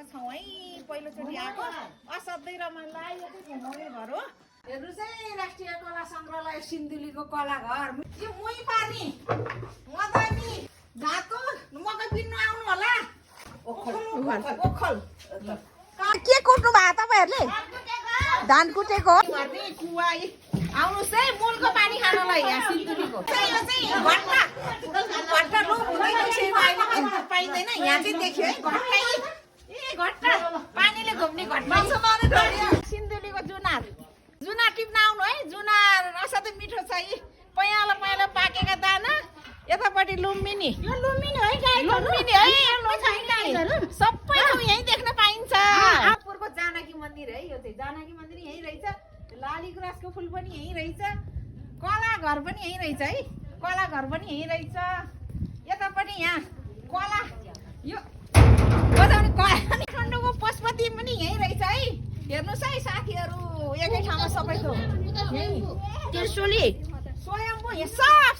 छौँ है पहिलोचोटि आएको असाध्यै रमाइलो लाग्यो यो चाहिँ घुमाउने घर हो हेर्नुहोस् है राष्ट्रिय कला सङ्ग्रहालय सिन्धुलीको कला घर यो मुही पार्ने मदनी धातु मकै पिन्नु आउनु होला ओखल के कुट्नु भयो तपाईँहरूले धान कुटेको कुवा आउनुहोस् है मूलको पानी खानलाई यहाँ सिन्धुलीको यो चाहिँ घट्टा लोप हुँदैन पाइँदैन यहाँ चाहिँ देख्यो है घट्टा ए घट्टा पानीले घुम्ने घट्टा सिन्धुलीको जुनार टिप्न आउनु है जुनार असाध्यै मिठो छ है पयालो पाकेका दाना यतापट्टि लुम्बिनी लुम्बिनी है सबै यहीँ देख्न पाइन्छ पुरको जानकी मन्दिर है यो चाहिँ जानकी मन्दिर यहीँ रहेछ लाली गुराँसको फुल पनि यहीँ रहेछ कला घर पनि यहीँ रहेछ है कला घर पनि यहीँ रहेछ यतापट्टि यहाँ कला यो बजाउने कला काठमाडौँको पशुपति पनि यहीँ रहेछ है हेर्नुहोस् है साथीहरू एकै ठाउँमा सबै छ यहीँ त्रिशुली स्वयम्भू सब